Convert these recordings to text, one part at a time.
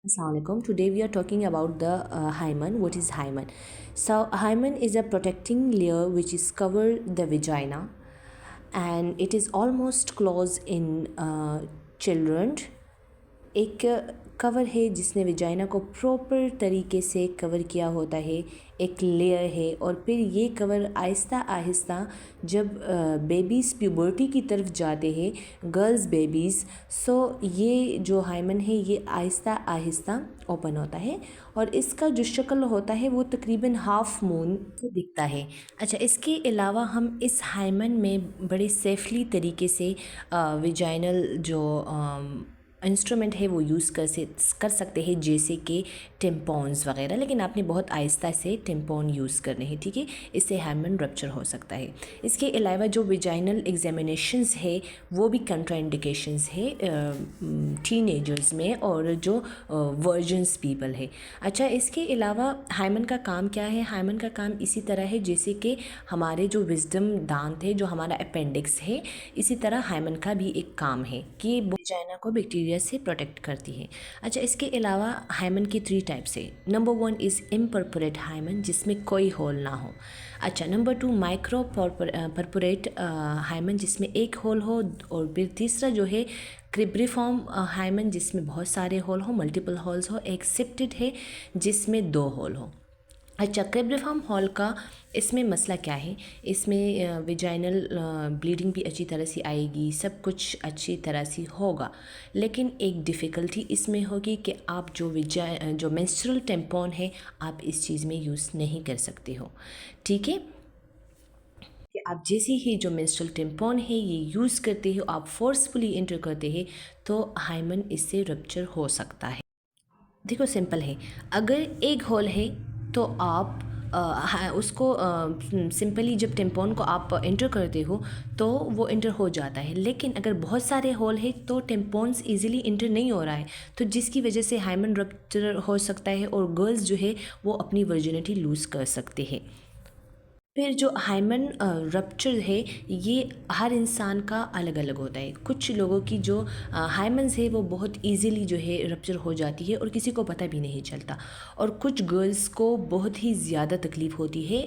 Assalamualaikum. Today we are talking about the hymen. What is hymen? So hymen is a protecting layer which is cover the vagina, and it is almost closed in children. एक cover है जिसने vagina को proper तरीके से cover किया होता है, एक लेयर है। और फिर ये कवर आहिस्ता आहिस्ता जब बेबीज़ प्यूबर्टी की तरफ जाते हैं, गर्ल्स बेबीज़, सो ये जो हाइमन है ये आहिस्ता आहिस्ता ओपन होता है और इसका जो शक्ल होता है वो तकरीबन हाफ मून दिखता है। अच्छा, इसके अलावा हम इस हाइमन में बड़े सेफली तरीके से विजाइनल जो इंस्ट्रूमेंट है वो यूज़ कर सकते हैं, जैसे कि टेम्पॉन्स वगैरह, लेकिन आपने बहुत आहिस्ता से टेम्पॉन यूज़ करने हैं, ठीक है। इससे हाइमन रप्चर हो सकता है। इसके अलावा जो विजाइनल एग्जामिनेशंस है वो भी कंट्राइंडिकेशंस है टीनेजर्स में और जो वर्जन्स पीपल है। अच्छा, इसके अलावा हाइमन का काम क्या है? हाइमन का काम इसी तरह है जैसे कि हमारे जो विजडम दांत है, जो हमारा अपेंडिक्स है, इसी तरह हाइमन का भी एक काम है कि वजाइना को बैक्टीरिया से प्रोटेक्ट करती है। अच्छा, इसके अलावा हाइमन की 3 टाइप्स है। नंबर 1 इज़ इम्परपोरेट हाइमन, जिसमें कोई होल ना हो। अच्छा, नंबर 2 माइक्रो परपोरेट हाइमन, जिसमें एक होल हो। और फिर तीसरा जो है क्रिब्रिफॉर्म हाइमन, जिसमें बहुत सारे होल हो, मल्टीपल होल्स हो। एक सेप्टेड है जिसमें 2 होल हो। अच्छा, क्रिब्रिफॉर्म हॉल का इसमें मसला क्या है? इसमें विजाइनल ब्लीडिंग भी अच्छी तरह से आएगी, सब कुछ अच्छी तरह से होगा, लेकिन एक डिफ़िकल्टी इसमें होगी कि आप जो मेंस्ट्रुअल टेम्पॉन है आप इस चीज़ में यूज़ नहीं कर सकते हो, ठीक है। कि आप जैसे ही जो मेंस्ट्रुअल टेम्पॉन है ये यूज़ करते हो, आप फोर्सफुली एंटर करते हैं, तो हाइमन इससे रप्चर हो सकता है। देखो, सिंपल है। अगर एक होल है तो आप उसको सिंपली जब टेम्पोन को आप एंटर करते हो तो वो एंटर हो जाता है। लेकिन अगर बहुत सारे होल है तो टेम्पोन्स इजीली एंटर नहीं हो रहा है, तो जिसकी वजह से हाइमन रप्चर हो सकता है और गर्ल्स जो है वो अपनी वर्जिनिटी लूज़ कर सकते हैं। फिर जो हाइमन रप्चर है ये हर इंसान का अलग अलग होता है। कुछ लोगों की जो हाइमन्स है वो बहुत इजीली जो है रप्चर हो जाती है और किसी को पता भी नहीं चलता, और कुछ गर्ल्स को बहुत ही ज़्यादा तकलीफ़ होती है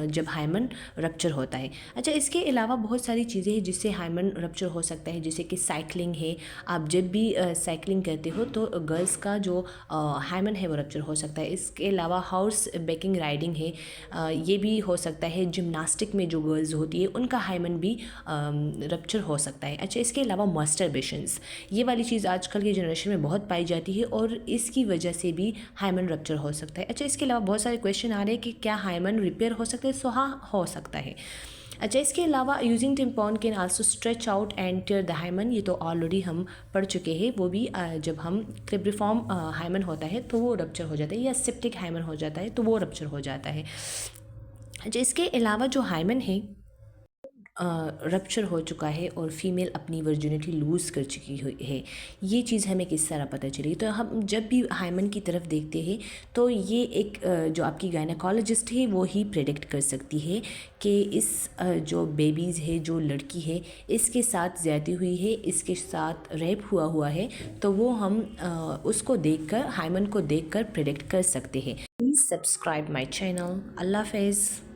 जब हाइमन रप्चर होता है। अच्छा, इसके अलावा बहुत सारी चीज़ें हैं जिससे हाइमन रप्चर हो सकता है, जैसे कि साइकिलिंग है। आप जब भी साइकिलिंग करते हो तो गर्ल्स का जो हाइमन है वो रप्चर हो सकता है। इसके अलावा हॉर्स बेकिंग राइडिंग है, ये भी हो सकता है। जिम्नास्टिक में जो गर्ल्स होती है उनका हाइमन भी रप्चर हो सकता है। अच्छा, इसके अलावा मास्टरबेशंस, ये वाली चीज़ आजकल की जनरेशन में बहुत पाई जाती है और इसकी वजह से भी हाइमन रप्चर हो सकता है। अच्छा, इसके अलावा बहुत सारे क्वेश्चन आ रहे हैं कि क्या हाइमन रिपेयर हो सकता है? सो हाँ, हो सकता है। अच्छा, इसके अलावा using tampon can also stretch out and tear the hymen, ये तो ऑलरेडी हम पढ़ चुके हैं। वो भी जब हम क्रिब्रिफॉर्म हाइमन होता है तो वो रप्चर हो जाता है, या सेप्टिक हाइमन हो जाता है तो वो रप्चर हो जाता है। अच्छा, इसके अलावा जो हाइमन है रप्चर हो चुका है और फीमेल अपनी वर्जिनिटी लूज़ कर चुकी हुई है, ये चीज़ हमें किस तरह पता चली? तो हम जब भी हाइमन की तरफ देखते हैं तो ये एक जो आपकी गायनेकोलॉजिस्ट है वो ही प्रेडिक्ट कर सकती है कि इस जो बेबीज़ है, जो लड़की है, इसके साथ ज़्यादती हुई है, इसके साथ रेप हुआ हुआ है, तो वो हम उसको देखकर, हाइमन को देखकर प्रेडिक्ट कर सकते हैं। Please subscribe my channel. अल्लाह हाफ़िज़।